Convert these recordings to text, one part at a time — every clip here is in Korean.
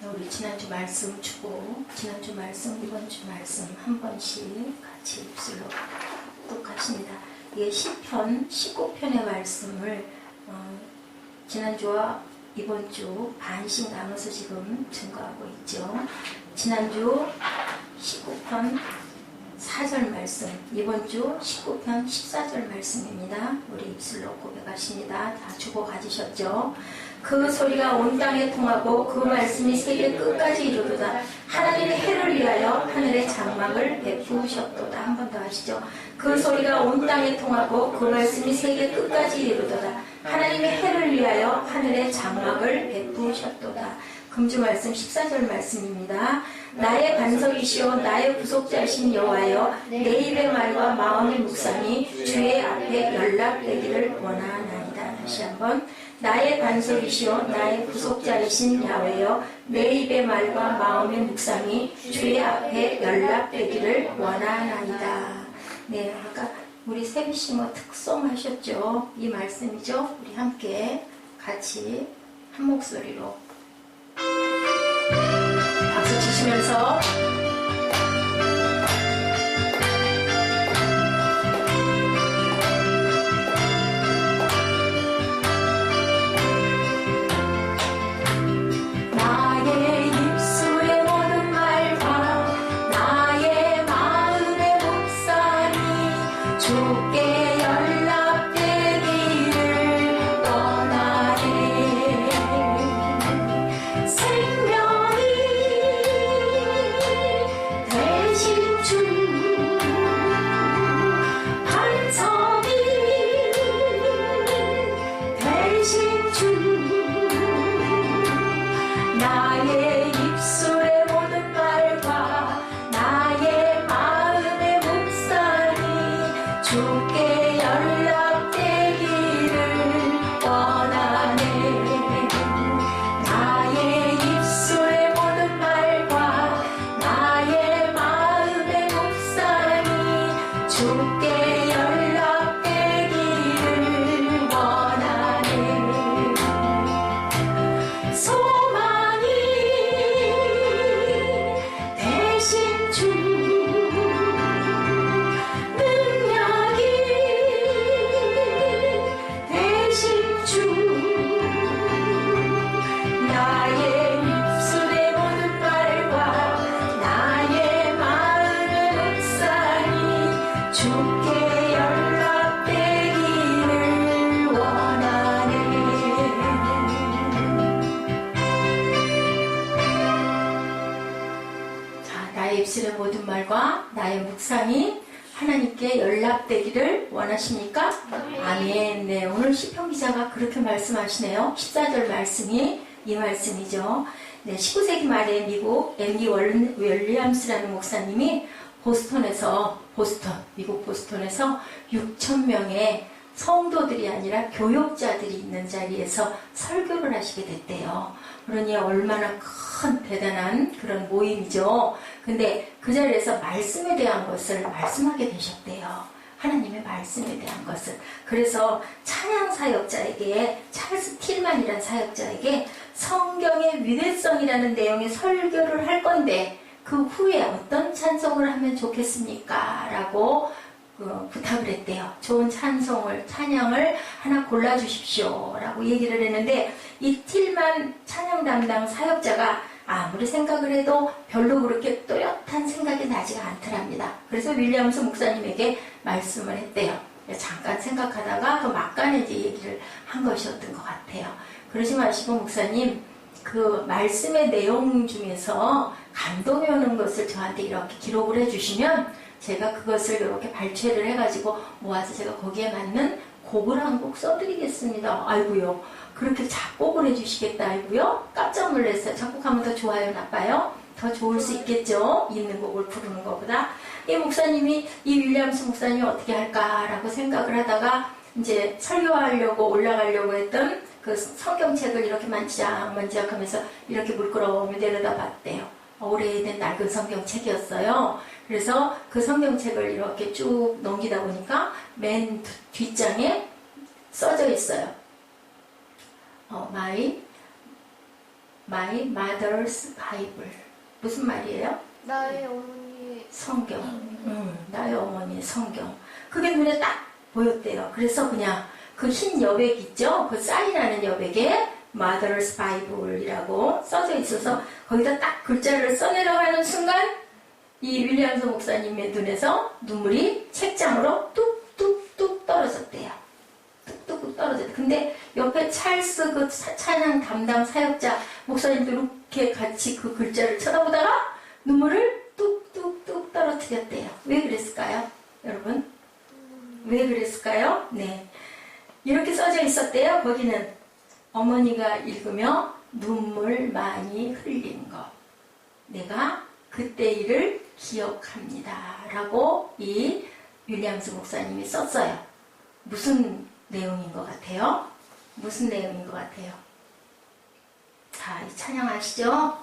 우리 지난주 말씀 주고 지난주 말씀 이번주 말씀 한 번씩 같이 입술로 똑같습니다. 이게 시편 19편의 말씀을 지난주와 이번주 반씩 나눠서 지금 증거하고 있죠. 지난주 19편 4절 말씀, 이번주 19편 14절 말씀입니다. 우리 입술로 고백하십니다. 다 주고 가지셨죠? 그 소리가 온 땅에 통하고 그 말씀이 세계 끝까지 이르도다. 하나님의 해를 위하여 하늘의 장막을 베푸셨도다. 한 번 더 하시죠. 그 소리가 온 땅에 통하고 그 말씀이 세계 끝까지 이르도다. 하나님의 해를 위하여 하늘의 장막을 베푸셨도다. 금주 말씀 14절 말씀입니다. 나의 반석이시오 나의 구속자이신 여호와여 내 입의 말과 마음의 묵상이 주의 앞에 연락되기를 원하나이다. 다시 한번 나의 반석이시오 나의 구속자이신 야훼여 내 입의 말과 마음의 묵상이 주의 앞에 연락되기를 원하나이다. 네, 아까 우리 세비시모 특송 하셨죠? 이 말씀이죠? 우리 함께 같이 한 목소리로 박수 치시면서 나의 입술의 모든 말과 나의 마음의 묵상이 주께 연락되기를 원하네. 생명이 되신 주 반석이 되신 주 나의 입술의 모든 말과 나의 마음의 묵상이 주께 연락되기를 원하네. 나의 입술의 모든 말과 나의 마음의 묵상이 주께 연락되기를 원하네. 소망이 되신 주 능력이 되신 주 나의 입술의 모든 말과 나의 마음의 묵상이 주께 연락되기를 원하네. 자, 나의 입술의 모든 말과 나의 묵상이 하나님께 연락되기를 원하십니까? 아멘. 네, 오늘 시편 기자가 그렇게 말씀하시네요. 14절 말씀이 이 말씀이죠. 네, 19세기 말에 미국 앤디 윌리엄스라는 목사님이 미국 보스턴에서 6,000명의 성도들이 아니라 교역자들이 있는 자리에서 설교를 하시게 됐대요. 그러니 얼마나 큰 대단한 그런 모임이죠. 근데 그 자리에서 말씀에 대한 것을 말씀하게 되셨대요. 하나님의 말씀에 대한 것을. 그래서 찬양 사역자에게, 찰스 틸만이라는 사역자에게 성경의 위대성이라는 내용의 설교를 할 건데 그 후에 어떤 찬송을 하면 좋겠습니까? 라고 부탁을 했대요. 좋은 찬양을 하나 골라주십시오. 라고 얘기를 했는데 이 틸만 찬양 담당 사역자가 아무리 생각을 해도 별로 그렇게 또렷한 생각이 나지가 않더랍니다. 그래서 윌리엄스 목사님에게 말씀을 했대요. 잠깐 생각하다가 그 막간에 이제 얘기를 한 것이었던 것 같아요. 그러지 마시고 목사님 그 말씀의 내용 중에서 감동이 오는 것을 저한테 이렇게 기록을 해주시면 제가 그것을 이렇게 발췌를 해가지고 모아서 제가 거기에 맞는 곡을 한 곡 써드리겠습니다. 아이고요. 그렇게 작곡을 해주시겠다. 아이고요. 깜짝 놀랐어요. 작곡하면 더 좋아요, 나빠요? 더 좋을 수 있겠죠. 있는 곡을 부르는 것보다. 이 목사님이, 이 윌리엄스 목사님이 어떻게 할까라고 생각을 하다가 이제 설교하려고 올라가려고 했던 그 성경책을 이렇게 만지작 하면서 이렇게 물끄러미 내려다 봤대요. 오래된 낡은 성경책이었어요. 그래서 그 성경책을 이렇게 쭉 넘기다 보니까 맨 뒷장에 써져 있어요. My My mother's Bible. 무슨 말이에요? 나의 어머니의 성경. 나의 어머니의 성경. 그게 눈에 딱 보였대요. 그래서 그냥 그 흰 여백 있죠? 그 쌀이라는 여백에 Mother's Bible이라고 써져 있어서 거기다 딱 글자를 써내려가는 순간 이 윌리엄스 목사님의 눈에서 눈물이 책장으로 뚝뚝뚝 떨어졌대요. 뚝뚝뚝 떨어졌대요. 근데 옆에 찰스 그 찬양 담당 사역자 목사님도 이렇게 같이 그 글자를 쳐다보다가 눈물을 뚝뚝뚝 떨어뜨렸대요. 왜 그랬을까요? 여러분? 왜 그랬을까요? 네. 이렇게 써져 있었대요. 거기는 어머니가 읽으며 눈물 많이 흘린 것. 내가 그때 일을 기억합니다. 라고 이 윌리엄스 목사님이 썼어요. 무슨 내용인 것 같아요? 무슨 내용인 것 같아요? 자, 이 찬양 아시죠?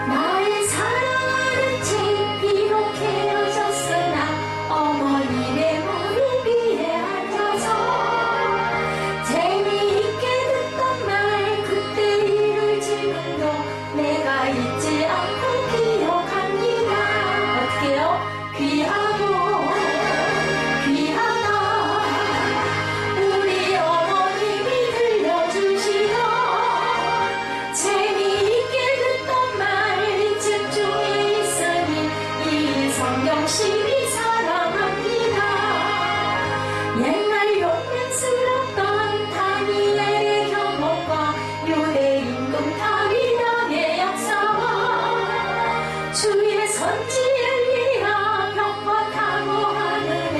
나의 사랑하는 집 비록 헤어졌으나 어머니의 무릎 위에 앉아서 재미있게 듣던 말 그때 일을 지금도 내가 잊지 않고 기억합니다. 어떻게 해요? 귀하고 우리 어머님이 들려주시던 재미있게 듣던 말 이 책 중에 있으니 이 성경 심히 사랑합니다. 옛날 용맹스럽던 다니엘의 경험과 유대 임금 다윗 왕의 역사와 주의 선지 엘리야 병과 타고 하늘에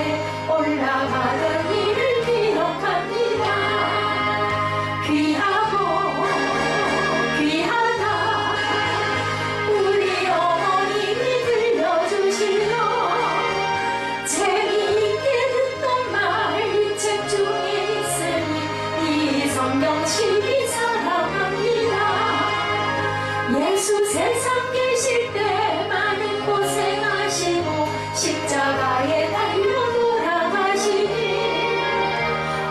올라가던 일을 기억합니다. 귀하다 우리 어머님이 들려주시던 재미있게 듣던 말 이 책 중에 있으니 이 성경 심히 사랑합니다. 예수 세상 계실 때 많은 고생하시고 십자가에 달려 돌아가시니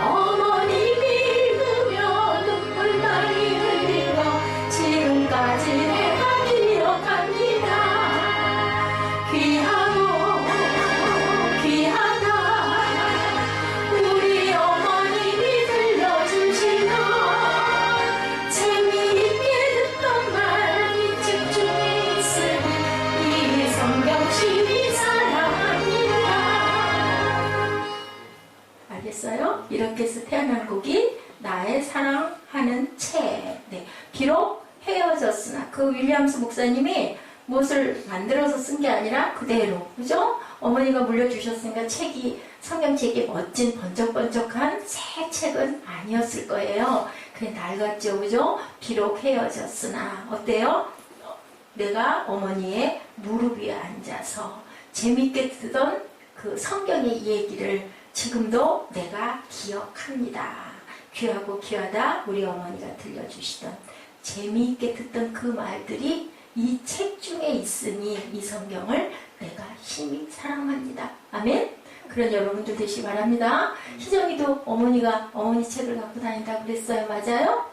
어머님이 읽으며 눈물 많이 흘린 거 지금까지 내가 기억합니다. 귀하다 우리 어머님이 들려주시던 재미있게 듣던 말 이 책 중에 있으니 이 성경 심히 사랑합니다. 알겠어요? 이렇게 해서 태어난 곡이 나의 사랑하는 책. 네. 비록 헤어졌으나 그 윌리엄스 목사님이 무엇을 만들어서 쓴 게 아니라 그대로, 그죠? 어머니가 물려주셨으니까 책이, 성경책이 멋진 번쩍번쩍한 새 책은 아니었을 거예요. 그게 낡았죠, 그죠? 비록 헤어졌으나 어때요? 내가 어머니의 무릎 위에 앉아서 재밌게 듣던 그 성경의 얘기를 지금도 내가 기억합니다. 귀하고 귀하다 우리 어머니가 들려주시던 재미있게 듣던 그 말들이 이 책 중에 있으니 이 성경을 내가 심히 사랑합니다. 아멘? 그런 여러분들 되시기 바랍니다. 희정이도 어머니가 어머니 책을 갖고 다닌다고 그랬어요. 맞아요?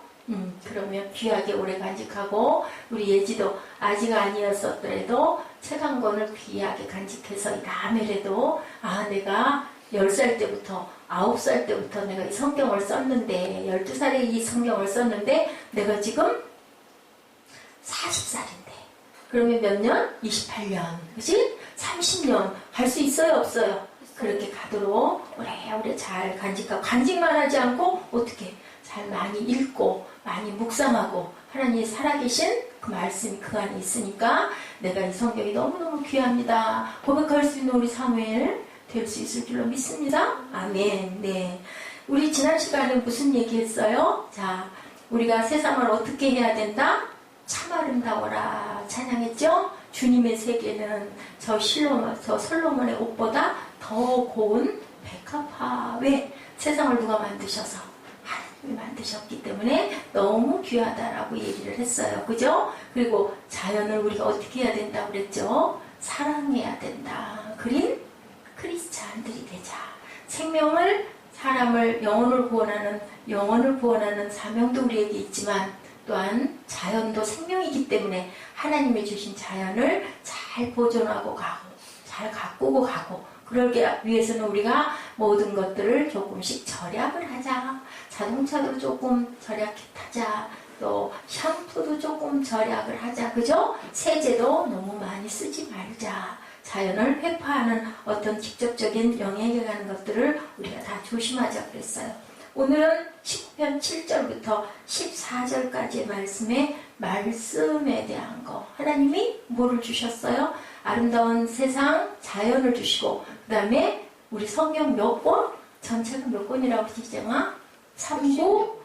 그러면 귀하게 오래 간직하고 우리 예지도 아직 아니었었더라도 책 한 권을 귀하게 간직해서 다음에라도 내가 10살 때부터 9살 때부터 내가 이 성경을 썼는데 12살에 이 성경을 썼는데 내가 지금 40살인데 그러면 몇 년? 28년 그치? 30년 할 수 있어요? 없어요? 그렇게 가도록 오래오래 잘 간직하고 간직만 하지 않고 어떻게 잘 많이 읽고 많이 묵상하고 하나님이 살아계신 그 말씀이 그 안에 있으니까 내가 이 성경이 너무너무 귀합니다. 고백할 수 있는 우리 사무엘 될 수 있을 줄로 믿습니다. 아멘. 네. 우리 지난 시간에 무슨 얘기 했어요? 자, 우리가 세상을 어떻게 해야 된다? 참 아름다워라. 찬양했죠? 주님의 세계는 저 솔로몬의 옷보다 더 고운 백합화. 왜? 세상을 누가 만드셔서? 하나님이 만드셨기 때문에 너무 귀하다라고 얘기를 했어요. 그죠? 그리고 자연을 우리가 어떻게 해야 된다고 그랬죠? 사랑해야 된다. 그린 크리스찬들이 되자. 생명을, 사람을, 영혼을 구원하는 사명도 우리에게 있지만 또한 자연도 생명이기 때문에 하나님이 주신 자연을 잘 보존하고 가고 잘 가꾸고 가고, 그러기 위해서는 우리가 모든 것들을 조금씩 절약을 하자. 자동차도 조금 절약해 타자. 또 샴푸도 조금 절약을 하자. 그죠? 세제도 너무 많이 쓰지 말자. 자연을 회파하는 어떤 직접적인 영향에 가는 것들을 우리가 다 조심하자 그랬어요. 오늘은 19편 7절부터 14절까지의 말씀에 대한 거. 하나님이 뭐를 주셨어요? 아름다운 세상, 자연을 주시고, 그 다음에 우리 성경 몇 권? 전체가 몇 권이라고 지정아? 39,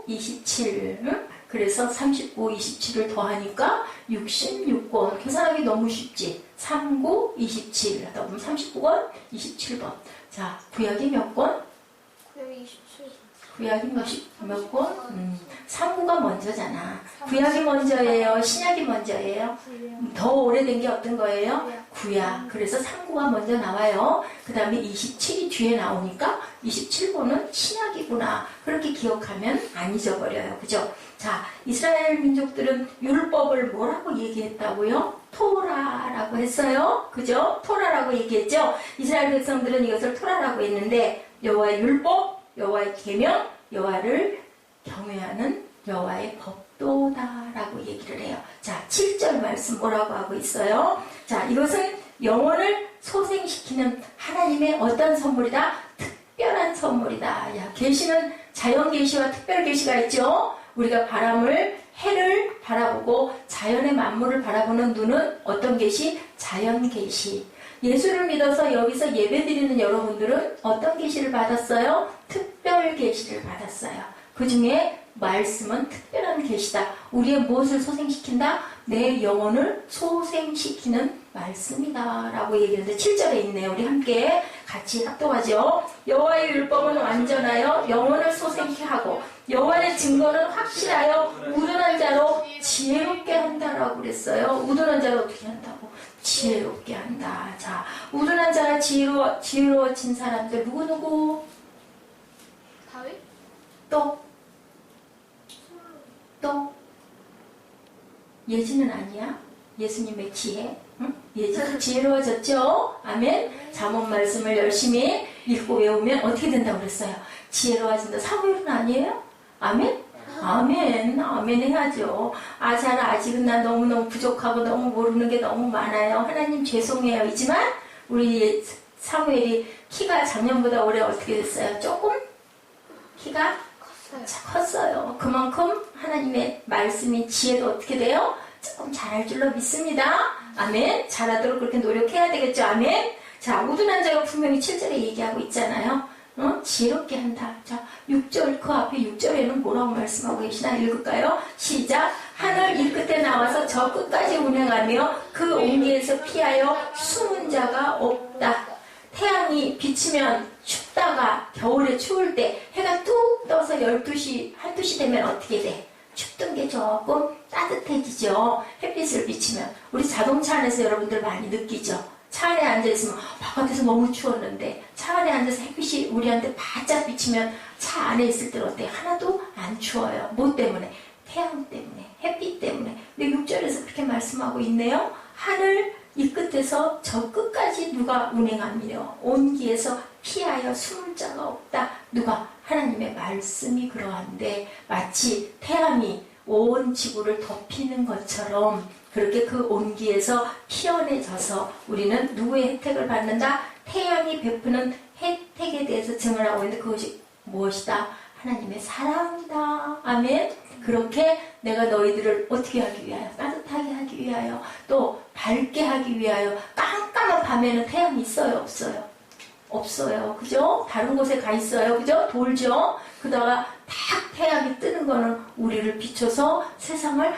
27. 응? 그래서 39, 27을 더하니까 66권. 계산하기 너무 쉽지? 39, 27. 하다 보면 39권, 27번. 자, 구약이 몇 권? 구약이 27. 구약이 몇 권? 3구가 먼저잖아. 구약이 먼저예요? 신약이 먼저예요? 더 오래된 게 어떤 거예요? 구약. 그래서 3구가 먼저 나와요. 그 다음에 27이 뒤에 나오니까 27번은 신약이구나. 그렇게 기억하면 안 잊어버려요. 그죠? 자, 이스라엘 민족들은 율법을 뭐라고 얘기했다고요? 토라라고 했어요. 그죠? 토라라고 얘기했죠? 이스라엘 백성들은 이것을 토라라고 했는데, 여호와의 율법, 여호와의 계명, 여호와를 경외하는 여호와의 법도다라고 얘기를 해요. 자, 7절 말씀 뭐라고 하고 있어요? 자, 이것은 영혼을 소생시키는 하나님의 어떤 선물이다? 특별한 선물이다. 야, 계시는 자연 계시와 특별 계시가 있죠. 우리가 해를 바라보고 자연의 만물을 바라보는 눈은 어떤 계시? 자연 계시. 예수를 믿어서 여기서 예배드리는 여러분들은 어떤 계시를 받았어요? 특별 계시를 받았어요. 그 중에 말씀은 특별한 계시다. 우리의 무엇을 소생시킨다? 내 영혼을 소생시키는 말씀이다 라고 얘기하는데 7절에 있네요. 우리 함께 같이 합독하죠. 여호와의 율법은 완전하여 영혼을 소생케 하고 여호와의 증거는 확실하여 우둔한 자로 지혜롭게 한다라고 그랬어요. 우둔한 자로 어떻게 한다고? 지혜롭게 한다. 자, 우둔한 자가 지혜로워진 사람들 누구? 다윗? 또 예지는 아니야? 예수님의 지혜? 응? 예지는 지혜로워졌죠? 아멘? 잠언 말씀을 열심히 읽고 외우면 어떻게 된다고 그랬어요? 지혜로워진다. 사무엘은 아니에요? 아멘? 아멘 해야죠. 아직은 나 너무너무 부족하고 너무 모르는 게 너무 많아요. 하나님 죄송해요. 이지만 우리 사무엘이 키가 작년보다 올해 어떻게 됐어요? 조금? 키가 컸어요. 그만큼 하나님의 말씀이 지혜도 어떻게 돼요? 조금 잘할 줄로 믿습니다. 아멘. 잘하도록 그렇게 노력해야 되겠죠. 아멘. 자, 우둔한 자가 분명히 7절에 얘기하고 있잖아요. 지혜롭게 한다. 자, 6절, 그 앞에 6절에는 뭐라고 말씀하고 계시나 읽을까요? 시작. 하늘 이 끝에 나와서 저 끝까지 운행하며 그 온기에서 피하여 숨은 자가 없다. 태양이 비치면 춥다가 겨울에 추울 때 해가 뚝 떠서 12시, 1, 2시 되면 어떻게 돼? 춥던 게 조금 따뜻해지죠. 햇빛을 비치면. 우리 자동차 안에서 여러분들 많이 느끼죠. 차 안에 앉아있으면 바깥에서 너무 추웠는데 차 안에 앉아서 햇빛이 우리한테 바짝 비치면 차 안에 있을 때는 어때요? 하나도 안 추워요. 뭐 때문에? 태양 때문에, 햇빛 때문에. 근데 6절에서 그렇게 말씀하고 있네요. 하늘 이 끝에서 저 끝까지 누가 운행하며 온기에서 피하여 숨을 자가 없다. 누가? 하나님의 말씀이 그러한데 마치 태양이 온 지구를 덮이는 것처럼 그렇게 그 온기에서 피어내져서 우리는 누구의 혜택을 받는다? 태양이 베푸는 혜택에 대해서 증언을 하고 있는데 그것이 무엇이다? 하나님의 사랑이다. 아멘. 그렇게 내가 너희들을 어떻게 하기 위하여? 따뜻하게 하기 위하여, 또 밝게 하기 위하여. 깜깜한 밤에는 태양이 있어요? 없어요? 없어요. 그죠? 다른 곳에 가 있어요. 그죠? 돌죠? 그러다가 딱 태양이 뜨는 거는 우리를 비춰서 세상을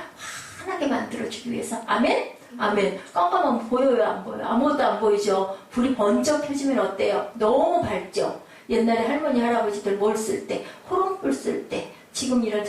환하게 만들어주기 위해서. 아멘? 아멘. 깜깜하면 보여요? 안 보여요? 아무것도 안 보이죠? 불이 번쩍 켜지면 어때요? 너무 밝죠? 옛날에 할머니, 할아버지들 뭘 쓸 때? 호롱불 쓸 때. 지금 이런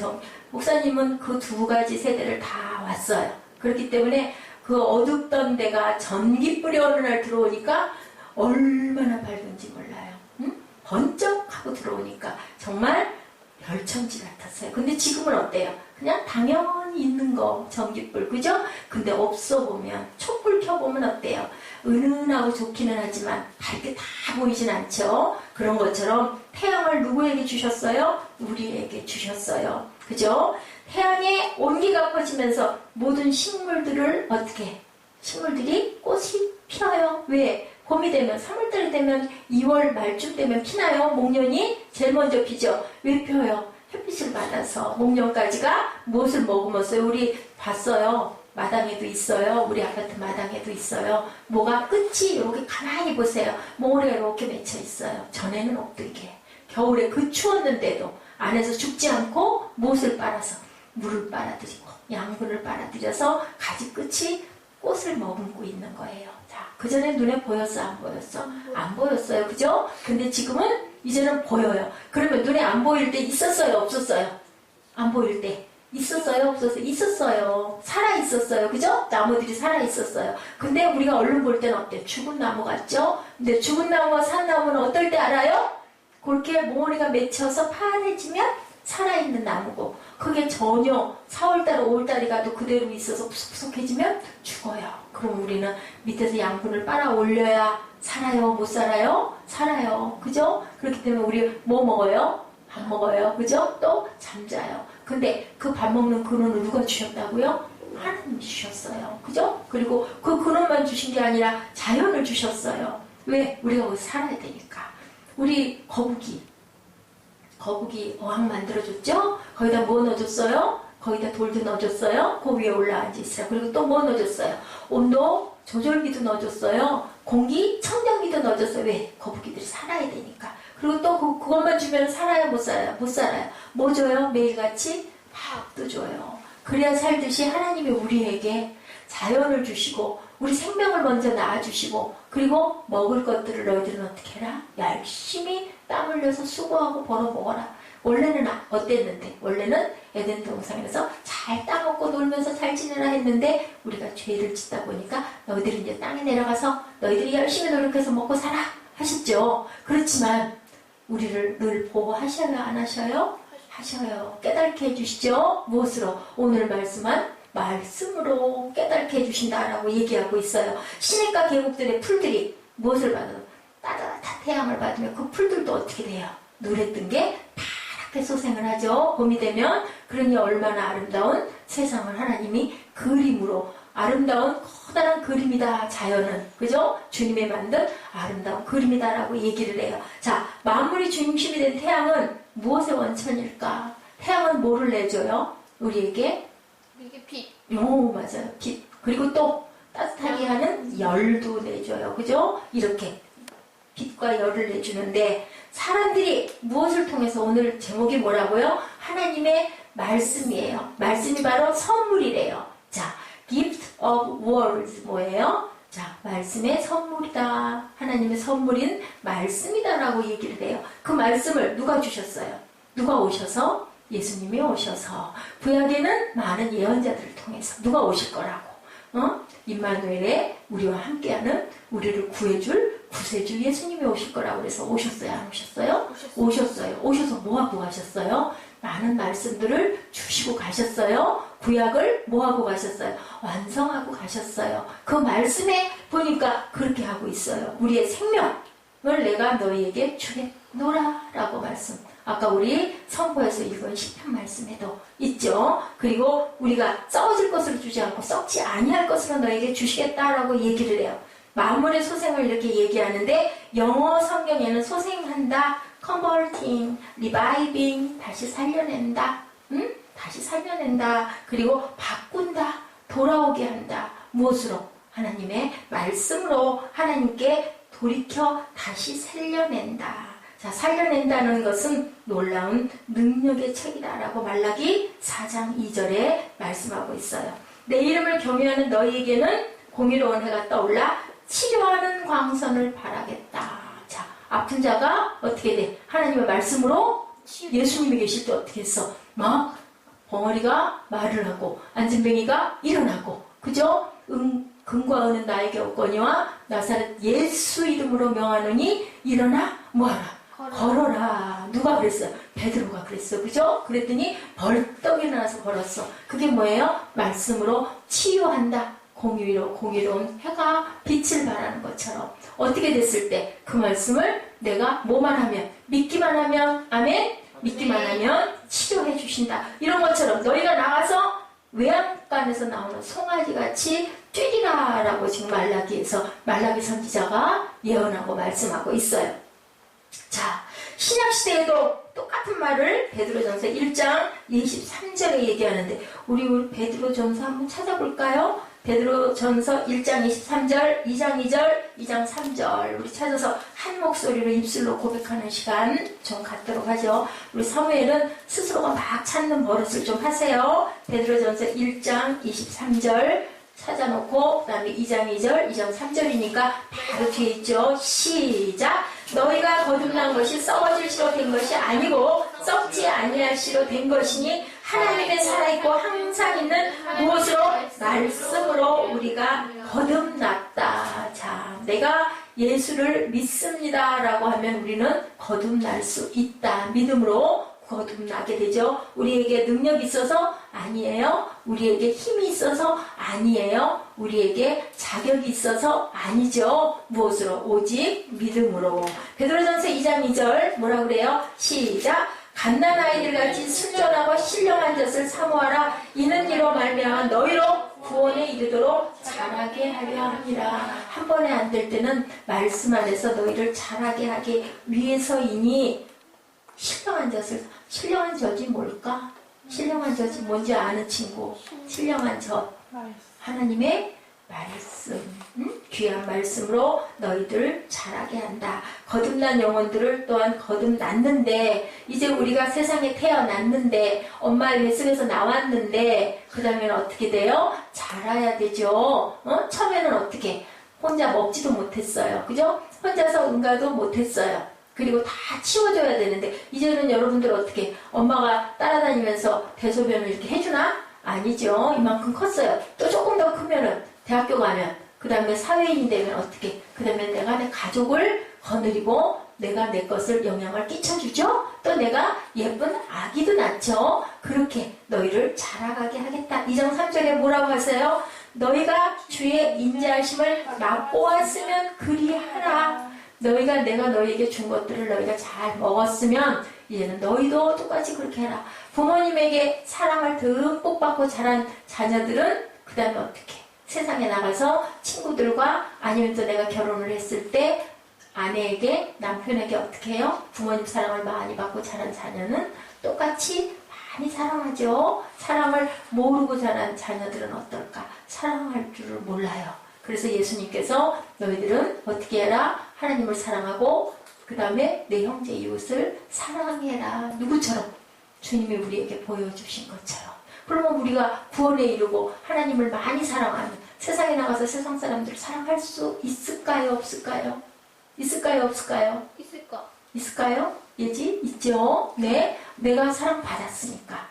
목사님은 그 두 가지 세대를 다 왔어요. 그렇기 때문에 그 어둡던 데가 전기불이 어느 날 들어오니까 얼마나 밝은지 몰라요. 응? 번쩍하고 들어오니까 정말 별천지 같았어요. 근데 지금은 어때요? 그냥 당연히 있는 거, 전기불, 그죠? 근데 없어 보면, 촛불 켜보면 어때요? 은은하고 좋기는 하지만 밝게 다 보이진 않죠? 그런 것처럼 태양을 누구에게 주셨어요? 우리에게 주셨어요. 그죠? 태양의 온기가 퍼지면서 모든 식물들을 어떻게? 식물들이 꽃이 피어요. 왜? 봄이 되면, 3월달이 되면 2월 말쯤 되면 피나요? 목련이 제일 먼저 피죠. 왜 펴요? 햇빛을 받아서. 목련가지가 무엇을 머금었어요? 우리 봤어요. 마당에도 있어요. 우리 아파트 마당에도 있어요. 뭐가 끝이 이렇게 가만히 보세요. 모래가 이렇게 맺혀 있어요. 전에는 엎드게. 겨울에 그 추웠는데도 안에서 죽지 않고 무엇을 빨아서 물을 빨아들이고 양분을 빨아들여서 가지 끝이 꽃을 머금고 있는 거예요. 자, 그전에 눈에 보였어? 안 보였어? 안 보였어요. 그죠? 근데 지금은 이제는 보여요. 그러면 눈에 안 보일 때 있었어요? 없었어요? 안 보일 때. 있었어요? 없었어요? 있었어요. 살아있었어요. 그죠? 나무들이 살아있었어요. 근데 우리가 얼른 볼 때는 어때요? 죽은 나무 같죠? 근데 죽은 나무와 산 나무는 어떨 때 알아요? 그렇게 몽우리가 맺혀서 파래지면 살아있는 나무고, 그게 전혀 4월달, 5월달이 가도 그대로 있어서 푸석푸석해지면 죽어요. 그럼 우리는 밑에서 양분을 빨아 올려야 살아요? 못 살아요? 살아요. 그죠? 그렇기 때문에 우리 뭐 먹어요? 밥 먹어요. 그죠? 또 잠자요. 근데 그 밥 먹는 근원을 누가 주셨다고요? 하나님이 주셨어요. 그죠? 그리고 그 근원만 주신 게 아니라 자연을 주셨어요. 왜? 우리가 거기 살아야 되니까. 우리 거북이 어항 만들어줬죠? 거기다 뭐 넣어줬어요? 거기다 돌도 넣어줬어요? 그 위에 올라앉아 있으라. 그리고 또 뭐 넣어줬어요? 온도 조절기도 넣어줬어요. 공기 청정기도 넣어줬어요. 왜? 거북이들이 살아야 되니까. 그리고 또 그것만 주면 살아요? 못 살아요? 못 살아요. 뭐 줘요? 매일같이 밥도 줘요. 그래야 살듯이 하나님이 우리에게 자연을 주시고 우리 생명을 먼저 낳아주시고, 그리고 먹을 것들을 너희들은 어떻게 해라? 열심히 땀 흘려서 수고하고 벌어 먹어라. 원래는 어땠는데? 원래는 에덴 동산에서 잘 따먹고 놀면서 잘 지내라 했는데 우리가 죄를 짓다 보니까 너희들이 이제 땅에 내려가서 너희들이 열심히 노력해서 먹고 살아 하셨죠. 그렇지만 우리를 늘 보호하셔요? 안 하셔요? 하셔요. 깨닫게 해주시죠. 무엇으로? 오늘 말씀으로 깨닫게 해주신다라고 얘기하고 있어요. 시냇가 계곡들의 풀들이 무엇을 받아요? 따뜻한 태양을 받으면 그 풀들도 어떻게 돼요? 눈에 뜬 게 파랗게 소생을 하죠. 봄이 되면. 그러니 얼마나 아름다운 세상을 하나님이 그림으로, 아름다운 커다란 그림이다. 자연은. 그죠? 주님이 만든 아름다운 그림이다라고 얘기를 해요. 자, 만물이 중심이 된 태양은 무엇의 원천일까? 태양은 뭐를 내줘요? 우리에게? 이게 빛. 맞아요. 빛. 그리고 또 따뜻하게 하는 열도 내줘요. 그죠? 이렇게 빛과 열을 내주는데, 사람들이 무엇을 통해서, 오늘 제목이 뭐라고요? 하나님의 말씀이에요. 말씀이 바로 선물이래요. 자, gift of words 뭐예요? 자, 말씀의 선물이다. 하나님의 선물인 말씀이다라고 얘기를 해요. 그 말씀을 누가 주셨어요? 누가 오셔서? 예수님이 오셔서. 구약에는 많은 예언자들을 통해서 누가 오실 거라고. 임마누엘의 우리와 함께하는, 우리를 구해줄 구세주 예수님이 오실 거라고 그래서 오셨어요? 안 오셨어요? 오셨어요. 오셔서 뭐하고 가셨어요? 많은 말씀들을 주시고 가셨어요. 구약을 뭐하고 가셨어요? 완성하고 가셨어요. 그 말씀에 보니까 그렇게 하고 있어요. 우리의 생명을 내가 너희에게 주겠노라 라고 말씀. 아까 우리 선포에서 읽은 시편 말씀에도 있죠. 그리고 우리가 썩어질 것으로 주지 않고 썩지 아니할 것으로 너에게 주시겠다라고 얘기를 해요. 만물의 소생을 이렇게 얘기하는데, 영어 성경에는 소생한다, converting, reviving, 다시 살려낸다, 다시 살려낸다, 그리고 바꾼다, 돌아오게 한다. 무엇으로? 하나님의 말씀으로 하나님께 돌이켜 다시 살려낸다. 자, 살려낸다는 것은 놀라운 능력의 책이다라고 말라기 4장 2절에 말씀하고 있어요. 내 이름을 경외하는 너희에게는 공의로운 해가 떠올라 치료하는 광선을 바라겠다. 자, 아픈 자가 어떻게 돼? 하나님의 말씀으로 예수님이 계실 때 어떻게 했어? 막 벙어리가 말을 하고 안진뱅이가 일어나고, 그죠? 금과 은은 나에게 없거니와 나사렛 예수 이름으로 명하노니 일어나 뭐하라? 걸어라. 누가 그랬어요? 베드로가 그랬어요. 그죠? 그랬더니 벌떡 일어나서 걸었어. 그게 뭐예요? 말씀으로 치유한다. 공의로운 해가 빛을 발하는 것처럼 어떻게 됐을 때 그 말씀을 내가 뭐만 하면 믿기만 하면 아멘? 믿기만 하면 치료해 주신다. 이런 것처럼 너희가 나가서 외양간에서 나오는 송아지같이 뛰리라 라고 지금 말라기에서 말라기 선지자가 예언하고 말씀하고 있어요. 자, 신약시대에도 똑같은 말을 베드로전서 1장 23절에 얘기하는데 우리 베드로전서 한번 찾아볼까요? 베드로전서 1장 23절, 2장 2절, 2장 3절 우리 찾아서 한 목소리로 입술로 고백하는 시간 좀 갖도록 하죠. 우리 사무엘은 스스로가 막 찾는 버릇을 좀 하세요. 베드로전서 1장 23절 찾아놓고 그 다음에 2장 2절, 2장 3절이니까 바로 뒤에 있죠. 시작! 너희가 거듭난 것이 썩어질 시로 된 것이 아니고 썩지 아니할 시로 된 것이니 하나님의 살아있고 항상 있는 무엇으로? 말씀으로 우리가 거듭났다. 자, 내가 예수를 믿습니다 라고 하면 우리는 거듭날 수 있다. 믿음으로 거듭나게 되죠. 우리에게 능력이 있어서 아니에요. 우리에게 힘이 있어서 아니에요. 우리에게 자격이 있어서 아니죠. 무엇으로? 오직 믿음으로. 베드로전서 2장 2절 뭐라 그래요? 시작! 갓난아이들같이 순전하고 신령한 젖을 사모하라. 이는 이로 말미암아 너희로 구원에 이르도록 자라게 하려 합니다. 한 번에 안 될 때는 말씀 안에서 너희를 자라게 하기 위해서이니 신령한 젖이 뭘까? 신령한 젖이 뭔지 아는 친구. 신령한 젖. 하나님의 말씀. 귀한 말씀으로 너희들 자라게 한다. 거듭난 영혼들을 또한 거듭났는데 이제 우리가 세상에 태어났는데 엄마의 뱃속에서 나왔는데 그 다음에는 어떻게 돼요? 자라야 되죠. 처음에는 어떻게? 혼자 먹지도 못했어요. 그죠? 혼자서 응가도 못했어요. 그리고 다 치워줘야 되는데 이제는 여러분들 어떻게 엄마가 따라다니면서 대소변을 이렇게 해주나? 아니죠. 이만큼 컸어요. 또 조금 더 크면은 대학교 가면 그 다음에 사회인이 되면 어떻게? 그 다음에 내가 내 가족을 거느리고 내가 내 것을 영향을 끼쳐주죠. 또 내가 예쁜 아기도 낳죠. 그렇게 너희를 자라가게 하겠다. 2장 3절에 뭐라고 하세요? 너희가 주의 인자하심을 맛보았으면 그리하라. 너희가 내가 너희에게 준 것들을 너희가 잘 먹었으면 이제는 너희도 똑같이 그렇게 해라. 부모님에게 사랑을 듬뿍 받고 자란 자녀들은 그 다음에 어떻게? 세상에 나가서 친구들과 아니면 또 내가 결혼을 했을 때 아내에게 남편에게 어떻게 해요? 부모님 사랑을 많이 받고 자란 자녀는 똑같이 많이 사랑하죠. 사랑을 모르고 자란 자녀들은 어떨까? 사랑할 줄을 몰라요. 그래서 예수님께서 너희들은 어떻게 해라? 하나님을 사랑하고 그 다음에 내 형제 이웃을 사랑해라. 누구처럼? 주님이 우리에게 보여주신 것처럼. 그러면 우리가 구원에 이르고 하나님을 많이 사랑하면 세상에 나가서 세상 사람들을 사랑할 수 있을까요? 없을까요? 있을까요? 없을까요? 있을까요? 예지? 있죠? 네. 내가 사랑받았으니까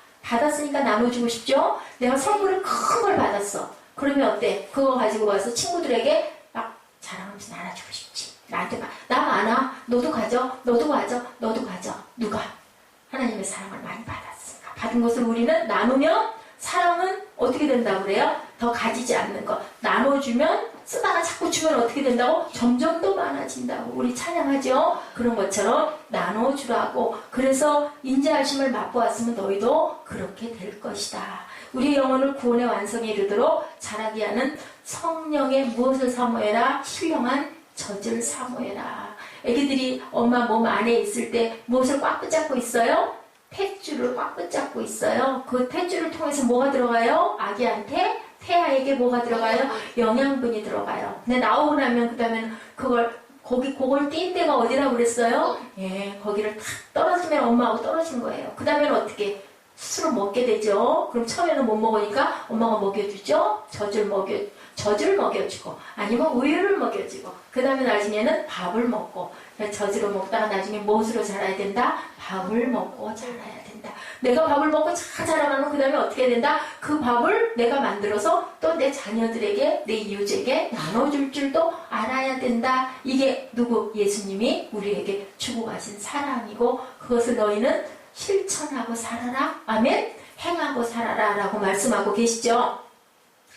나눠주고 싶죠? 내가 선물을 큰 걸 받았어. 그러면 어때? 그거 가지고 와서 친구들에게 막 자랑하면서 나눠주고 싶지. 나한테 막, 나 많아. 너도 가져. 너도 가져. 너도 가져. 누가? 하나님의 사랑을 많이 받았으니까. 받은 것을 우리는 나누면 사랑은 어떻게 된다고 그래요? 더 가지지 않는 것. 나눠주면 쓰다가 자꾸 주면 어떻게 된다고? 점점 더 많아진다고. 우리 찬양하죠? 그런 것처럼 나눠주라고. 그래서 인자하심을 맛보았으면 너희도 그렇게 될 것이다. 우리 영혼을 구원의 완성에 이르도록 자라게 하는 성령의 무엇을 사모해라? 신령한 젖을 사모해라. 애기들이 엄마 몸 안에 있을 때 무엇을 꽉 붙잡고 있어요? 탯줄을 꽉 붙잡고 있어요. 그 탯줄을 통해서 뭐가 들어가요? 아기한테 태아에게 뭐가 들어가요? 영양분이 들어가요. 근데 나오고 나면 그 다음에는 그걸 띈 데가 어디라고 그랬어요? 예, 거기를 탁 떨어지면 엄마하고 떨어진 거예요. 그 다음에는 어떻게? 스스로 먹게 되죠. 그럼 처음에는 못 먹으니까 엄마가 먹여주죠. 젖을 먹여주고 아니면 우유를 먹여주고 그 다음에 나중에는 밥을 먹고 젖으로 먹다가 나중에 무엇으로 자라야 된다? 밥을 먹고 자라야 된다. 내가 밥을 먹고 잘 자라가면 그 다음에 어떻게 된다? 그 밥을 내가 만들어서 또 내 자녀들에게 내 이웃에게 나눠줄 줄도 알아야 된다. 이게 누구? 예수님이 우리에게 주고 가신 사랑이고 그것을 너희는 실천하고 살아라. 아멘. 행하고 살아라 라고 말씀하고 계시죠.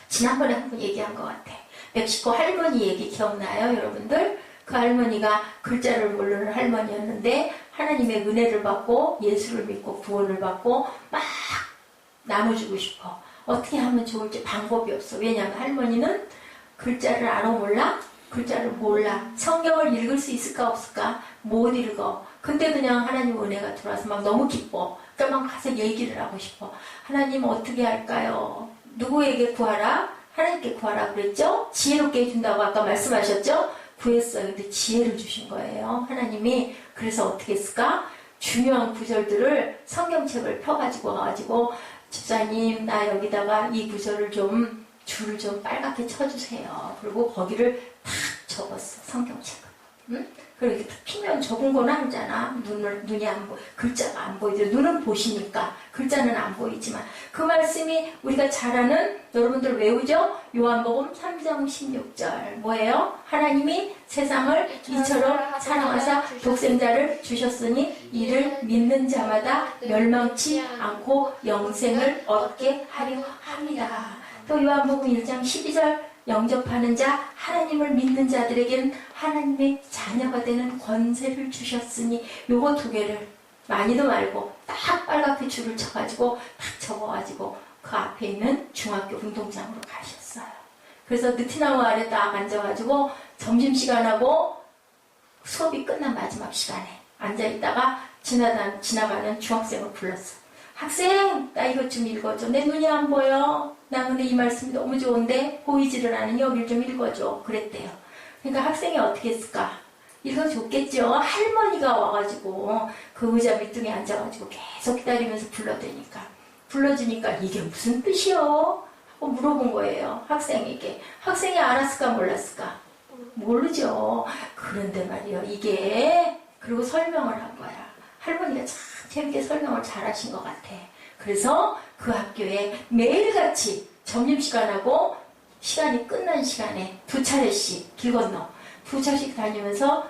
지난번에 한번 얘기한 것 같아. 멕시코 할머니 얘기 기억나요, 여러분들? 그 할머니가 글자를 모르는 할머니였는데 하나님의 은혜를 받고 예수를 믿고 구원을 받고 막 나눠주고 싶어. 어떻게 하면 좋을지 방법이 없어. 왜냐하면 할머니는 글자를 알아 몰라? 글자를 몰라. 성경을 읽을 수 있을까 없을까? 못 읽어. 근데 그냥 하나님 은혜가 들어와서 막 너무 기뻐. 그러니까 막 가서 얘기를 하고 싶어. 하나님 어떻게 할까요? 누구에게 구하라? 하나님께 구하라 그랬죠? 지혜롭게 해준다고 아까 말씀하셨죠? 구했어요. 근데 지혜를 주신 거예요. 하나님이. 그래서 어떻게 했을까? 중요한 구절들을 성경책을 펴가지고 와가지고 집사님 나 여기다가 이 구절을 좀 줄을 좀 빨갛게 쳐주세요. 그리고 거기를 탁 적었어. 성경책을. 응? 그리고 이렇게 피면 적은 거는 알잖아. 눈이 안 보여. 글자가 안 보이죠. 눈은 보시니까. 글자는 안 보이지만. 그 말씀이 우리가 잘 아는 여러분들 외우죠? 요한복음 3장 16절. 뭐예요? 하나님이 세상을 이처럼 사랑하사 독생자를 주셨으니 이를 믿는 자마다 멸망치 않고 영생을 얻게 하려 합니다. 또 요한복음 1장 12절. 영접하는 자, 하나님을 믿는 자들에게는 하나님의 자녀가 되는 권세를 주셨으니 요거 두 개를 많이도 말고 딱 빨갛게 줄을 쳐가지고 딱 적어가지고 그 앞에 있는 중학교 운동장으로 가셨어요. 그래서 느티나무 아래 딱 앉아가지고 점심시간하고 수업이 끝난 마지막 시간에 앉아있다가 지나가는 중학생을 불렀어. 학생, 나 이것 좀 읽어줘. 내 눈이 안 보여. 나 근데 이 말씀이 너무 좋은데 보이지를 않으니 여길 좀 읽어줘. 그랬대요. 그러니까 학생이 어떻게 했을까? 읽어줬겠죠. 할머니가 와가지고 그 의자 밑둥에 앉아가지고 계속 기다리면서 불러주니까 이게 무슨 뜻이요? 하고 물어본 거예요. 학생에게. 학생이 알았을까 몰랐을까? 모르죠. 그런데 말이요. 이게 그리고 설명을 한 거야. 할머니가 참 재밌게 설명을 잘하신 것 같아. 그래서 그 학교에 매일같이 점심시간하고 시간이 끝난 시간에 두 차례씩 길 건너 두 차례씩 다니면서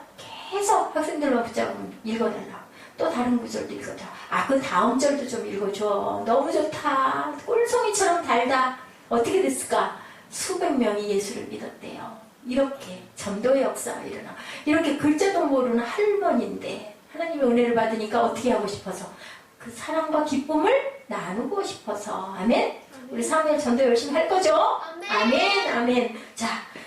계속 학생들만 붙잡으면 읽어달라고. 또 다른 구절도 읽어줘. 그 다음 절도 좀 읽어줘. 너무 좋다. 꿀송이처럼 달다. 어떻게 됐을까? 수백 명이 예수를 믿었대요. 이렇게 전도의 역사가 일어나. 이렇게 글자도 모르는 할머니인데 하나님의 은혜를 받으니까 어떻게 하고 싶어서 그 사랑과 기쁨을 나누고 싶어서. 아멘. 우리 사무엘 전도 열심히 할 거죠? 아멘. 아멘. 자,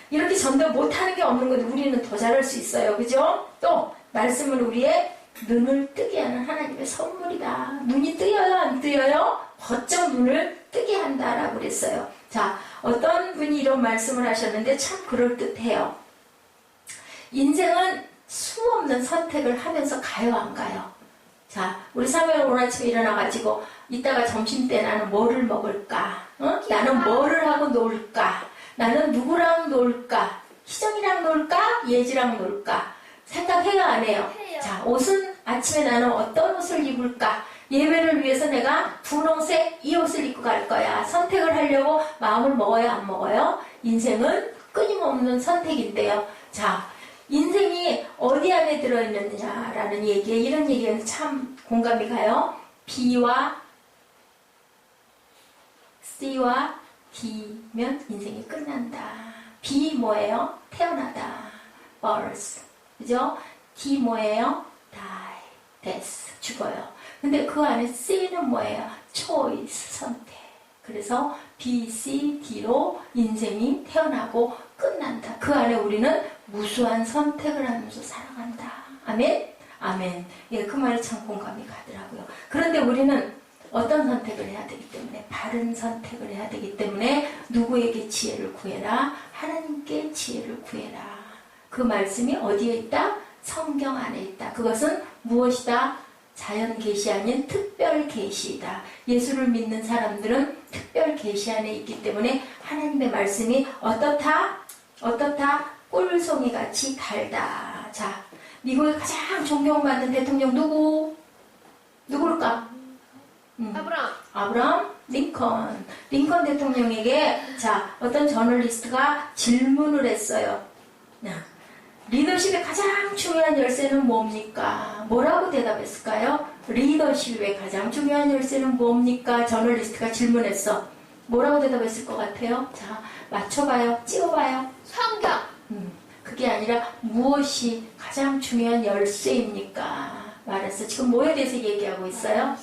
이렇게 전도 못하는 게 없는 건데 우리는 더 잘할 수 있어요. 그죠? 또 말씀은 우리의 눈을 뜨게 하는 하나님의 선물이다. 눈이 뜨여요? 안 뜨여요? 번쩍 눈을 뜨게 한다라고 그랬어요. 자, 어떤 분이 이런 말씀을 하셨는데 참 그럴듯해요. 인생은 수없는 선택을 하면서 가요, 안 가요? 자, 우리 사무엘 오늘 아침에 일어나가지고 이따가 점심때 나는 뭐를 먹을까? 나는 뭐를 하고 놀까? 나는 누구랑 놀까? 희정이랑 놀까? 예지랑 놀까? 생각해요, 안 해요? 해요. 자, 옷은 아침에 나는 어떤 옷을 입을까? 예배를 위해서 내가 분홍색 이 옷을 입고 갈 거야. 선택을 하려고 마음을 먹어요, 안 먹어요? 인생은 끊임없는 선택인데요. 자, 인생이 어디 안에 들어있느냐라는 얘기에 이런 얘기는 참 공감이 가요. B와 C와 D면 인생이 끝난다. B 뭐예요? 태어나다. birth. 그죠? D 뭐예요? die. death. 죽어요. 근데 그 안에 C는 뭐예요? choice. 선택. 그래서 B, C, D로 인생이 태어나고 끝난다. 그 안에 우리는 무수한 선택을 하면서 살아간다. 아멘? 아멘. 예, 그 말이 참 공감이 가더라고요. 그런데 우리는 어떤 선택을 해야 되기 때문에 바른 선택을 해야 되기 때문에 누구에게 지혜를 구해라? 하나님께 지혜를 구해라. 그 말씀이 어디에 있다? 성경 안에 있다. 그것은 무엇이다? 자연 계시 아닌 특별 계시다. 예수를 믿는 사람들은 특별 계시 안에 있기 때문에 하나님의 말씀이 어떻다? 꿀송이 같이 달다. 자, 미국의 가장 존경받는 대통령 누굴까? 아브라함 링컨. 링컨 대통령에게 자, 어떤 저널리스트가 질문을 했어요. 리더십의 가장 중요한 열쇠는 뭡니까? 뭐라고 대답했을까요? 리더십의 가장 중요한 열쇠는 뭡니까? 저널리스트가 질문했어. 뭐라고 대답했을 것 같아요? 자, 맞춰봐요. 찍어봐요. 성경. 그게 아니라 무엇이 가장 중요한 열쇠입니까? 말했어. 지금 뭐에 대해서 얘기하고 있어요?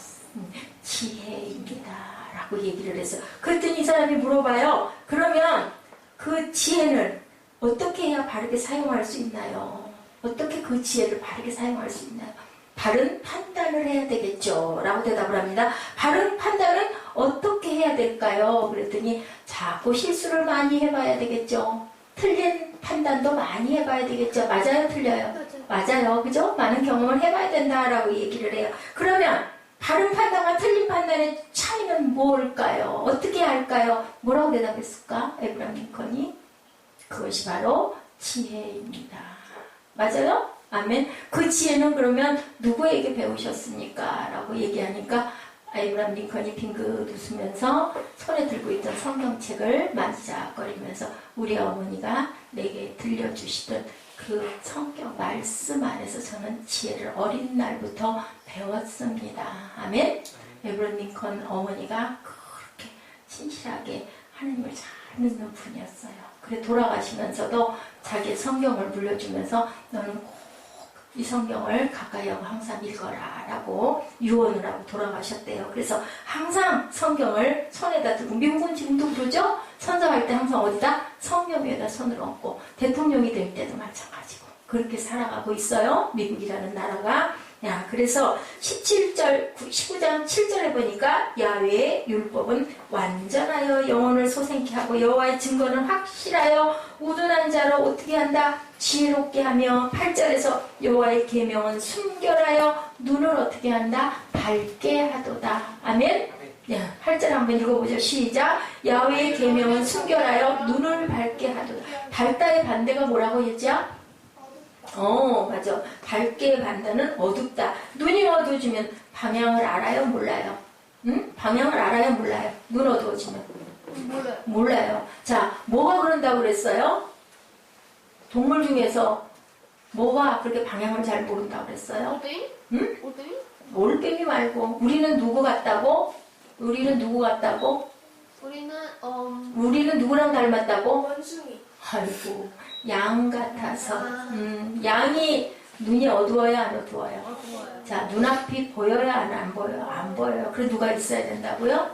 지혜입니다. 라고 얘기를 했어. 그랬더니 이 사람이 물어봐요. 그러면 그 지혜를 어떻게 해야 바르게 사용할 수 있나요? 어떻게 그 지혜를 바르게 사용할 수 있나요? 바른 판단을 해야 되겠죠. 라고 대답을 합니다. 바른 판단은 어떻게 해야 될까요? 그랬더니 자꾸 실수를 많이 해봐야 되겠죠. 틀린 판단도 많이 해봐야 되겠죠. 맞아요? 틀려요? 맞아요. 그죠? 많은 경험을 해봐야 된다라고 얘기를 해요. 그러면 바른 판단과 틀린 판단의 차이는 뭘까요? 어떻게 할까요? 뭐라고 대답했을까? 에브라임 링컨이 그것이 바로 지혜입니다. 맞아요? 아멘. 그 지혜는 그러면 누구에게 배우셨습니까? 라고 얘기하니까 에브라임 링컨이 빙긋 웃으면서 손에 들고 있던 성경책을 만지작거리면서 우리 어머니가 내게 들려주시던 그 성경 말씀 안에서 저는 지혜를 어린 날부터 배웠습니다. 아멘. 에브라임 링컨 어머니가 그렇게 신실하게 하나님을 잘 믿는 분이었어요. 그래 돌아가시면서도 자기 성경을 물려주면서 너는 꼭 이 성경을 가까이 하고 항상 읽어라 라고 유언을 하고 돌아가셨대요. 그래서 항상 성경을 손에다 들고, 미국은 지금도 그러죠? 선서할 때 항상 어디다? 성경 위에다 손을 얹고, 대통령이 될 때도 마찬가지고 그렇게 살아가고 있어요. 미국이라는 나라가. 야, 그래서 19장 7절에 보니까 야훼의 율법은 완전하여 영혼을 소생케 하고 여호와의 증거는 확실하여 우둔한 자로 어떻게 한다? 지혜롭게 하며 8절에서 여호와의 계명은 순결하여 눈을 어떻게 한다? 밝게 하도다. 아멘? 야, 8절 한번 읽어보죠. 시작. 야훼의 계명은 순결하여 눈을 밝게 하도다. 밝다의 반대가 뭐라고 했죠? 맞아. 밝게 반다는 어둡다. 눈이 어두워지면 방향을 알아요? 몰라요? 응? 방향을 알아요? 몰라요? 눈 어두워지면? 몰라요. 자, 뭐가 그런다고 그랬어요? 동물 중에서 뭐가 그렇게 방향을 잘 모른다고 그랬어요? 올빼미? 응? 올빼미? 올빼미 말고. 우리는 누구 같다고? 우리는 누구랑 닮았다고? 원숭이. 아이고, 양 같아서. 양이 눈이 어두워요, 안 어두워요? 어두워요. 자, 눈앞이 보여요, 안 보여요? 안 보여요. 그래, 누가 있어야 된다고요?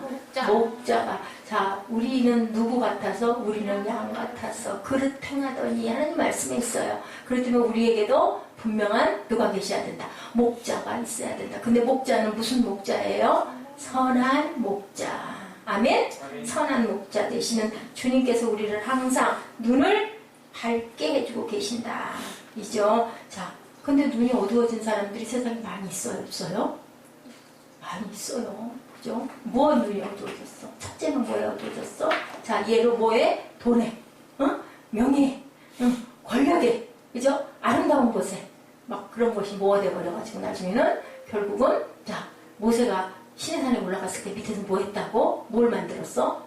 목자가. 자, 우리는 누구 같아서? 우리는 양 같아서. 그릇 행하더니 하는 말씀이 있어요. 그렇다면 우리에게도 분명한 누가 계셔야 된다. 목자가 있어야 된다. 근데 목자는 무슨 목자예요? 선한 목자. 아멘? 선한 목자 되시는 주님께서 우리를 항상 눈을 밝게 해주고 계신다. 이죠? 자, 근데 눈이 어두워진 사람들이 세상에 많이 있어요? 없어요? 많이 있어요. 그죠? 뭐 눈이 어두워졌어? 첫째는 뭐에 어두워졌어? 자, 얘로 뭐에? 돈에, 명예에, 권력에, 그죠? 아름다운 곳에. 막 그런 것이 뭐가 돼버려가지고 나중에는 결국은, 자, 모세가 시내산에 올라갔을 때 밑에서 뭐 했다고? 뭘 만들었어?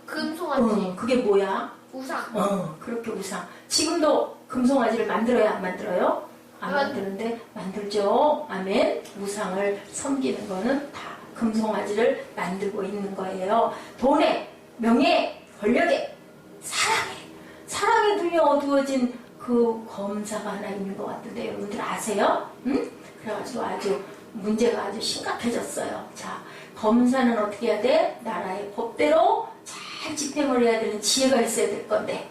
금송아지. 그게 뭐야? 우상. 그렇게 우상. 지금도 금송아지를 만들어야 안 만들어요? 안 만드는데 만들죠. 아멘. 우상을 섬기는 거는 다 금송아지를 만들고 있는 거예요. 돈에, 명예, 권력에, 사랑에 눈이 어두워진 그 검사가 하나 있는 것 같은데 여러분들 아세요? 응? 그래가지고 아주 문제가 아주 심각해졌어요. 자, 검사는 어떻게 해야 돼? 나라의 법대로 잘 집행을 해야 되는 지혜가 있어야 될 건데,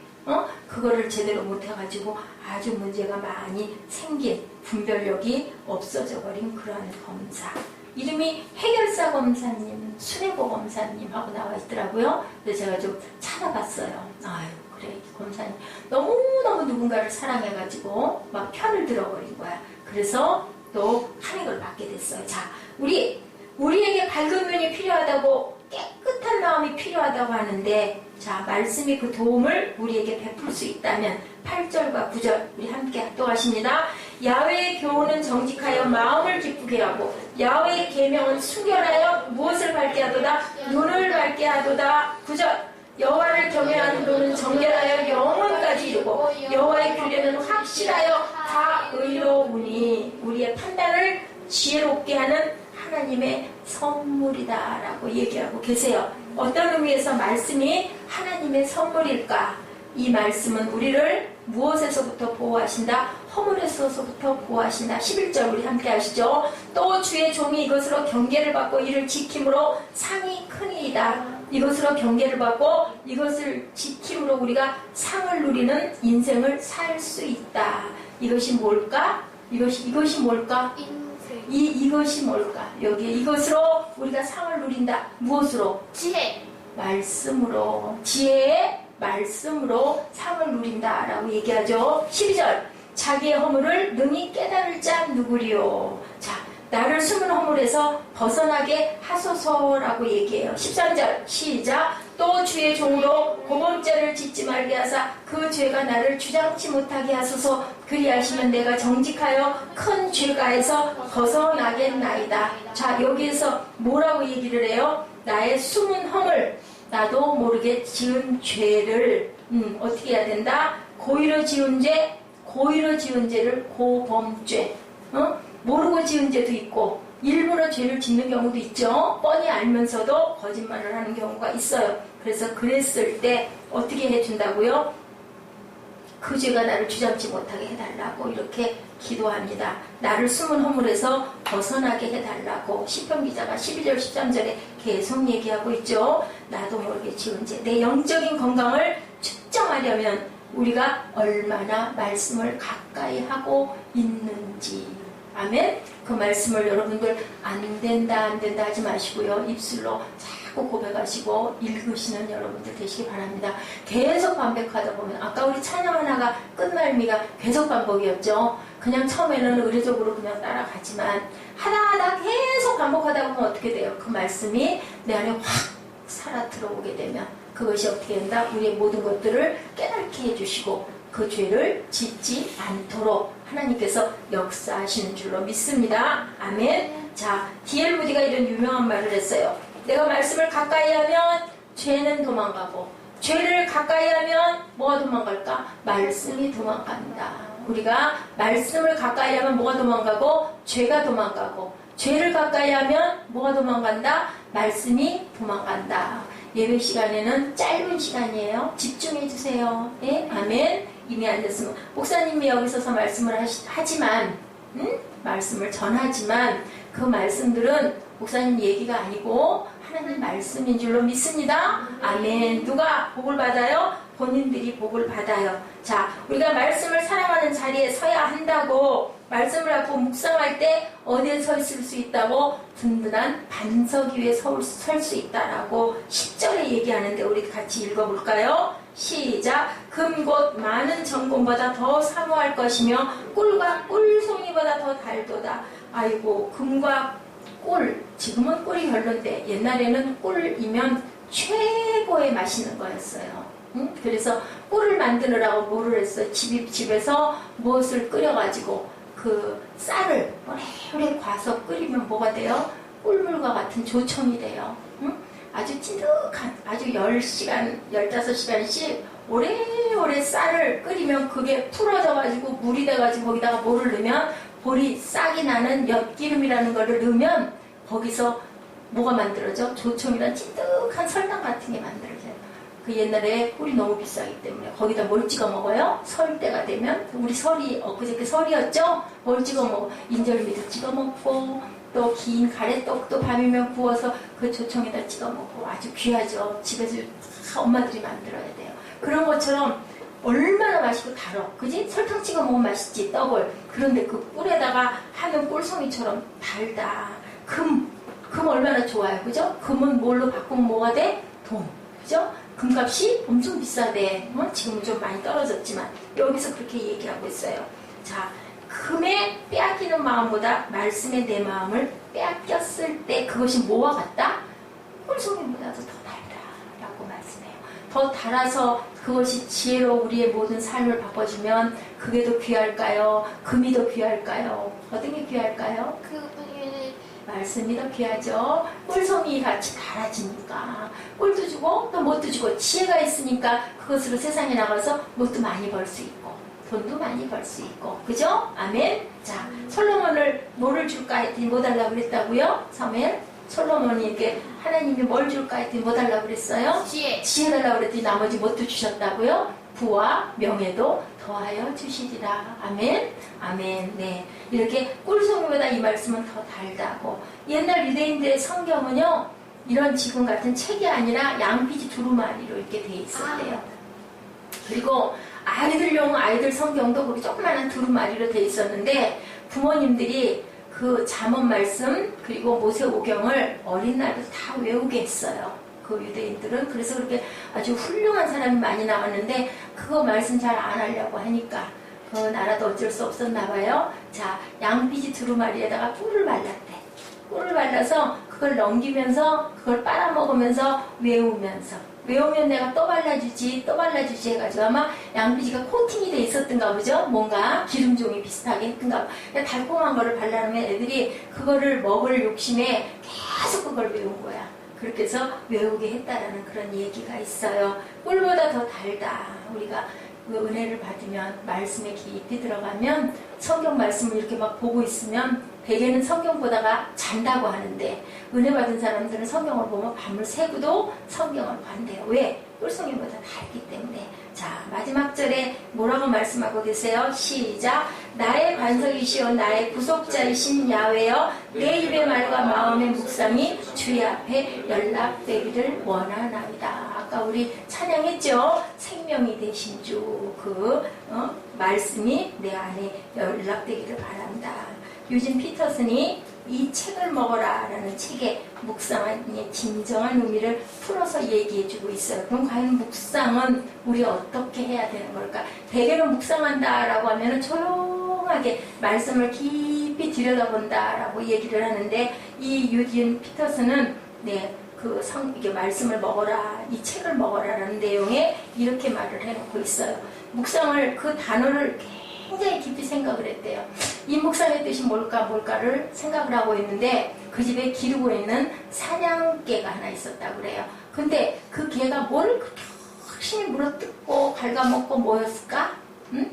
그거를 제대로 못해가지고 아주 문제가 많이 생긴, 분별력이 없어져 버린 그러한 검사. 이름이 해결사 검사님, 순애보 검사님하고 나와 있더라고요. 그래서 제가 좀 찾아봤어요. 아유, 그래, 이 검사님 너무너무 누군가를 사랑해가지고 막 편을 들어버린 거야. 그래서 또 탄핵을 받게 됐어요. 자, 우리에게 밝은 눈이 필요하다고, 깨끗한 마음이 필요하다고 하는데, 자, 말씀이 그 도움을 우리에게 베풀 수 있다면 8절과 9절 우리 함께 합독하십니다. 야훼의 교훈은 정직하여 마음을 기쁘게 하고 야훼의 계명은 순결하여 무엇을 밝게 하도다? 눈을 밝게 하도다. 9절 여호와를 경외하는 눈은 정결하여 영혼까지 이루고 여호와의 규례는 확실하여 다 의로우니 우리의 판단을 지혜롭게 하는 하나님의 선물이다라고 얘기하고 계세요. 어떤 의미에서 말씀이 하나님의 선물일까? 이 말씀은 우리를 무엇에서부터 보호하신다? 허물에서부터 보호하신다. 11절 우리 함께 하시죠. 또 주의 종이 이것으로 경계를 받고 이를 지킴으로 상이 크니이다. 이것으로 경계를 받고 이것을 지킴으로 우리가 상을 누리는 인생을 살 수 있다. 이것이 뭘까? 이것이 뭘까? 인생. 이것이 뭘까? 여기에 이것으로 우리가 상을 누린다. 무엇으로? 지혜. 말씀으로. 지혜의 말씀으로 상을 누린다라고 얘기하죠. 12절 자기의 허물을 능히 깨달을 자 누구리요. 자, 나를 숨은 허물에서 벗어나게 하소서라고 얘기해요. 13절 시작. 또 주의 종으로 고범죄를 짓지 말게 하사 그 죄가 나를 주장치 못하게 하소서. 그리하시면 내가 정직하여 큰 죄가에서 벗어나겠나이다. 자, 여기에서 뭐라고 얘기를 해요? 나의 숨은 허물, 나도 모르게 지은 죄를 어떻게 해야 된다? 고의로 지은 죄를 고범죄. 모르고 지은 죄도 있고 일부러 죄를 짓는 경우도 있죠. 뻔히 알면서도 거짓말을 하는 경우가 있어요. 그래서 그랬을 때 어떻게 해준다고요? 그 죄가 나를 주장치 못하게 해달라고 이렇게 기도합니다. 나를 숨은 허물에서 벗어나게 해달라고 시편 기자가 12절 13절에 계속 얘기하고 있죠. 나도 모르게 지은 죄, 내 영적인 건강을 측정하려면 우리가 얼마나 말씀을 가까이 하고 있는지. 아멘. 그 말씀을 여러분들 안 된다 하지 마시고요. 입술로 자꾸 고백하시고 읽으시는 여러분들 되시기 바랍니다. 계속 반복하다 보면 아까 우리 찬양 하나가 끝말미가 계속 반복이었죠. 그냥 처음에는 의례적으로 그냥 따라가지만 하다 계속 반복하다 보면 어떻게 돼요? 그 말씀이 내 안에 확 살아 들어오게 되면 그것이 어떻게 된다? 우리의 모든 것들을 깨닫게 해주시고 그 죄를 짓지 않도록 하나님께서 역사하시는 줄로 믿습니다. 아멘. 자, D.L. 무디가 이런 유명한 말을 했어요. 내가 말씀을 가까이 하면 죄는 도망가고 죄를 가까이 하면 뭐가 도망갈까? 말씀이 도망간다. 우리가 말씀을 가까이 하면 뭐가 도망가고 죄가 도망가고 죄를 가까이 하면 뭐가 도망간다? 말씀이 도망간다. 예배 시간에는 짧은 시간이에요. 집중해 주세요. 예? 아멘. 이미 앉았으면 목사님이 여기 서서 말씀을 하지만 말씀을 전하지만 그 말씀들은 목사님 얘기가 아니고 하나님 말씀인 줄로 믿습니다. 아멘. 누가 복을 받아요? 본인들이 복을 받아요. 자, 우리가 말씀을 사랑하는 자리에 서야 한다고 말씀을 갖고 묵상할 때 어디에 서 있을 수 있다고? 든든한 반석 위에 설 수 있다라고 10절에 얘기하는데 우리 같이 읽어볼까요? 시작. 금 곧 많은 정금보다 더 사모할 것이며 꿀과 꿀송이보다 더 달도다. 아이고, 금과 꿀, 지금은 꿀이 별론데 옛날에는 꿀이면 최고의 맛있는 거였어요. 그래서 꿀을 만드느라고 뭐를 했어요? 집에서 무엇을 끓여가지고 그 쌀을 오래오래 과서 끓이면 뭐가 돼요? 꿀물과 같은 조청이 돼요. 아주 찐득한, 아주 10시간, 15시간씩 오래오래 쌀을 끓이면 그게 풀어져가지고 물이 돼가지고 거기다가 뭐를 넣으면 볼이 싹이 나는 엿기름이라는 거를 넣으면 거기서 뭐가 만들어져? 조청이란 찐득한 설탕 같은 게 만들어져요. 그 옛날에 꿀이 너무 비싸기 때문에 거기다 뭘 찍어 먹어요? 설 때가 되면 우리 설이 엊그저께 설이었죠? 뭘 찍어 먹어? 인절미도 찍어 먹고 또 긴 가래떡도 밤이면 구워서 그 조청에다 찍어 먹고 아주 귀하죠. 집에서 엄마들이 만들어야 돼요. 그런 것처럼 얼마나 맛있고 달어. 그지? 설탕 찍어 먹으면 맛있지, 떡을. 그런데 그 꿀에다가 하면 꿀송이처럼 달다. 금 얼마나 좋아요. 그죠? 금은 뭘로 바꾸면 뭐가 돼? 돈. 그죠? 금값이 엄청 비싸대. 지금은 좀 많이 떨어졌지만 여기서 그렇게 얘기하고 있어요. 자, 금에 빼앗기는 마음보다 말씀에 내 마음을 빼앗겼을 때 그것이 뭐와 같다? 꿀송이보다도 더 달다라고 말씀해요. 더 달아서 그것이 지혜로 우리의 모든 삶을 바꿔주면 그게 더 귀할까요? 금이 더 귀할까요? 어떤 게 귀할까요? 그분이 말씀이 더 귀하죠. 꿀송이 같이 달아지니까 꿀도 주고 또 뭣도 주고 지혜가 있으니까 그것으로 세상에 나가서 뭣도 많이 벌 수 있고 돈도 많이 벌 수 있고 그죠? 아멘. 자, 솔로몬을 뭐를 줄까 했더니 뭐 달라고 그랬다고요? 사무엘? 솔로몬에게 하나님이 뭘 줄까 했더니 뭐 달라고 그랬어요? 지혜 달라고 그랬더니 나머지 뭣도 주셨다고요? 부와 명예도 더하여 주시리라. 아멘. 아멘. 네. 이렇게 꿀송이보다 이 말씀은 더 달다고. 옛날 유대인들의 성경은요, 이런 지금 같은 책이 아니라 양피지 두루마리로 이렇게 돼 있었대요. 그리고 아이들 성경도 그렇게 조그마한 두루마리로 돼 있었는데 부모님들이 그 잠언 말씀 그리고 모세오경을 어린 날부터 다 외우게 했어요. 그 유대인들은. 그래서 그렇게 아주 훌륭한 사람이 많이 나왔는데 그거 말씀 잘 안 하려고 하니까 그 나라도 어쩔 수 없었나 봐요. 자, 양피지 두루마리에다가 꿀을 발랐대. 꿀을 발라서 그걸 넘기면서 그걸 빨아먹으면서 외우면 내가 또 발라주지 해가지고 아마 양피지가 코팅이 돼 있었던가 보죠? 뭔가 기름종이 비슷하게 했던가 봐. 그러니까 달콤한 거를 발라놓으면 애들이 그거를 먹을 욕심에 계속 그걸 외운 거야. 그렇게 해서 외우게 했다라는 그런 얘기가 있어요. 꿀보다 더 달다. 우리가 그 은혜를 받으면 말씀에 깊이 들어가면 성경 말씀을 이렇게 막 보고 있으면 대개는 성경 보다가 잔다고 하는데 은혜 받은 사람들은 성경을 보면 밤을 새고도 성경을 본대요. 왜? 꿀송이보다 달기 때문에. 자, 마지막 절에 뭐라고 말씀하고 계세요? 시작. 나의 반석이시여 나의 구속자이신 야훼여 내 입의 말과 마음의 묵상이 주의 앞에 연락되기를 원하나이다. 아까 우리 찬양했죠? 생명이 되신 주 그 말씀이 내 안에 연락되기를 바란다. 유진 피터슨이 이 책을 먹어라 라는 책의 묵상의 진정한 의미를 풀어서 얘기해주고 있어요. 그럼 과연 묵상은 우리 어떻게 해야 되는 걸까? 대개는 묵상한다 라고 하면 조용하게 말씀을 깊이 들여다본다 라고 얘기를 하는데 이 유진 피터슨은 이게 말씀을 먹어라, 이 책을 먹어라 라는 내용에 이렇게 말을 해놓고 있어요. 묵상을, 그 단어를 굉장히 깊이 생각을 했대요. 이 묵상의 뜻이 뭘까를 생각을 하고 있는데 그 집에 기르고 있는 사냥개가 하나 있었다고 그래요. 근데 그 개가 뭐를 그렇게 열심히 물어뜯고 갉아먹고 뭐였을까?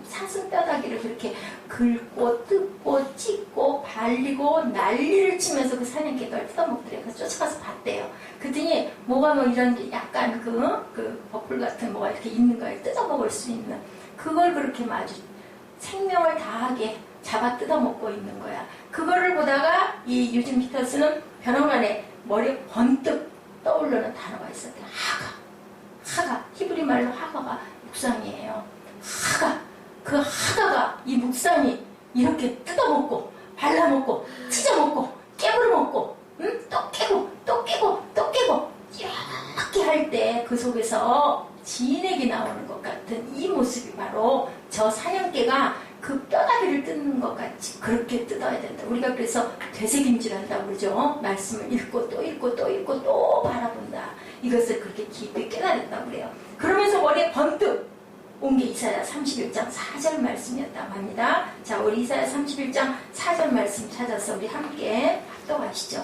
사슴뼈다귀를 그렇게 긁고 뜯고 찢고 발리고 난리를 치면서 그 사냥개가 뜯어먹더래요. 그래서 쫓아가서 봤대요. 그랬더니 뭐가 뭐 이런 게 약간 그 버플 같은 뭐가 이렇게 있는 거예요. 뜯어먹을 수 있는. 그걸 그렇게 마주 생명을 다하게 잡아 뜯어먹고 있는 거야. 그거를 보다가 이 유진 피터스는 변호관의 머리에 번뜩 떠오르는 단어가 있었대요. 하가. 히브리 말로 하가가 묵상이에요. 그 하가가 이 묵상이 이렇게 뜯어먹고 발라먹고 찢어먹고 깨물어먹고 또 깨고 이렇게 할 때 그 속에서 진액이 나오는 것 같은 이 모습이 바로 저 사냥개가 그 뼈다귀를 뜯는 것 같이 그렇게 뜯어야 된다. 우리가 그래서 되새김질한다고 그러죠. 말씀을 읽고 또 바라본다. 이것을 그렇게 깊이 깨달았다고 그래요. 그러면서 머리에 번뜩 온 게 이사야 31장 4절 말씀이었다고 합니다. 자, 우리 이사야 31장 4절 말씀 찾아서 우리 함께 합독하시죠.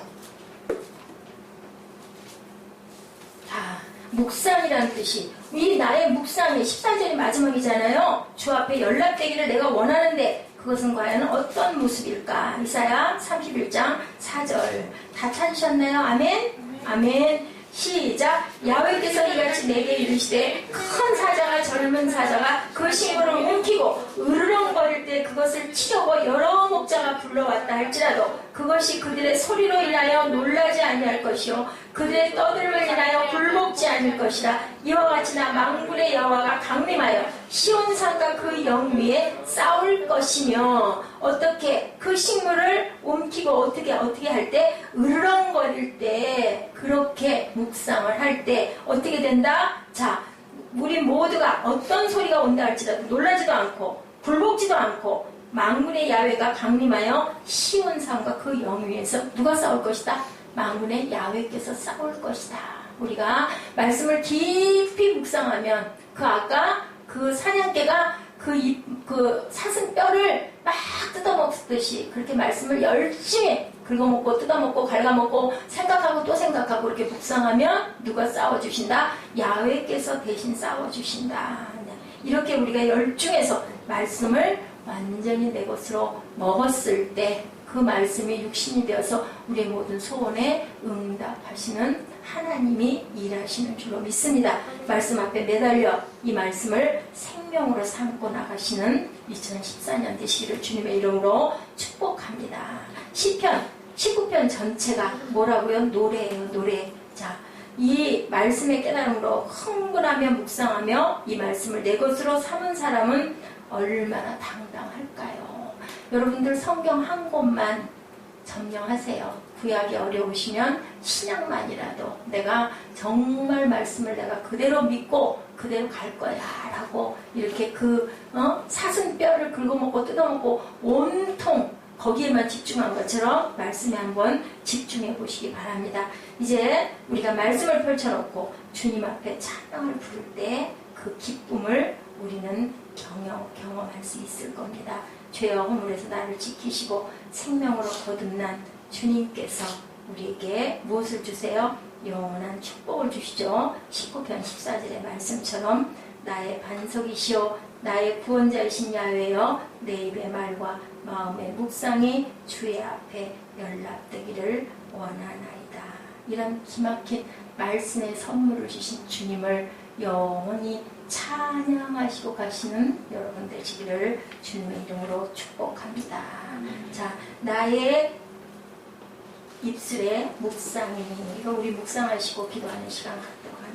자, 묵상이라는 뜻이 이 나의 묵상이 14절이 마지막이잖아요. 주 앞에 연락되기를 내가 원하는데 그것은 과연 어떤 모습일까? 이사야 31장 4절 다 찾으셨나요? 아멘? 아멘. 시작. 야훼께서 이같이 내게 이르시되 큰 사자가 젊은 사자가 그 식물을 움키고 으르렁거릴 때 그것을 치려고 여러 목자가 불러왔다 할지라도 그것이 그들의 소리로 인하여 놀라지 아니할 것이요 그들의 떠들음을 인하여 굴복지 않을 것이라. 이와 같이 나 만군의 여호와가 강림하여 시온산과 그 영위에 싸울 것이며. 어떻게 그 식물을 움키고 어떻게 할 때 으르렁거릴 때 그렇게 묵상을 할 때 어떻게 된다? 자, 우리 모두가 어떤 소리가 온다 할지라도 놀라지도 않고 굴복지도 않고 만군의 야훼가 강림하여 시온산과 그 영위에서 누가 싸울 것이다? 만군의 야훼께서 싸울 것이다. 우리가 말씀을 깊이 묵상하면 그 아까 그 사냥개가 그 사슴뼈를 막 뜯어먹듯이 그렇게 말씀을 열심히 긁어먹고 뜯어먹고 갉아먹고 생각하고 또 생각하고 이렇게 묵상하면 누가 싸워주신다? 야훼께서 대신 싸워주신다. 이렇게 우리가 열중해서 말씀을 완전히 내 것으로 먹었을 때 그 말씀이 육신이 되어서 우리의 모든 소원에 응답하시는 하나님이 일하시는 줄로 믿습니다. 말씀 앞에 매달려 이 말씀을 생명으로 삼고 나가시는 2014년 되시기를 주님의 이름으로 축복합니다. 시편 19편 전체가 뭐라고요? 노래예요. 노래. 자, 이 말씀의 깨달음으로 흥분하며 묵상하며 이 말씀을 내 것으로 삼은 사람은 얼마나 당당할까요? 여러분들 성경 한 곳만 점령하세요. 구약이 어려우시면 신약만이라도 내가 정말 말씀을 내가 그대로 믿고 그대로 갈 거야 라고 이렇게 사슴뼈를 긁어먹고 뜯어먹고 온통 거기에만 집중한 것처럼 말씀에 한번 집중해 보시기 바랍니다. 이제 우리가 말씀을 펼쳐놓고 주님 앞에 찬양을 부를 때 그 기쁨을 우리는 경험할 수 있을 겁니다. 죄와 허물에서 나를 지키시고 생명으로 거듭난 주님께서 우리에게 무엇을 주세요? 영원한 축복을 주시죠. 19편 14절의 말씀처럼 나의 반석이시오 나의 구원자이신 야훼여 내 입의 말과 마음의 묵상이 주의 앞에 연락되기를 원하나이다. 이런 기막힌 말씀의 선물을 주신 주님을 영원히 찬양하시고 가시는 여러분 되시기를 주님의 이름으로 축복합니다. 자, 나의 입술에 묵상이, 이거 우리 묵상하시고 기도하는 시간 갖도록 하겠습니다.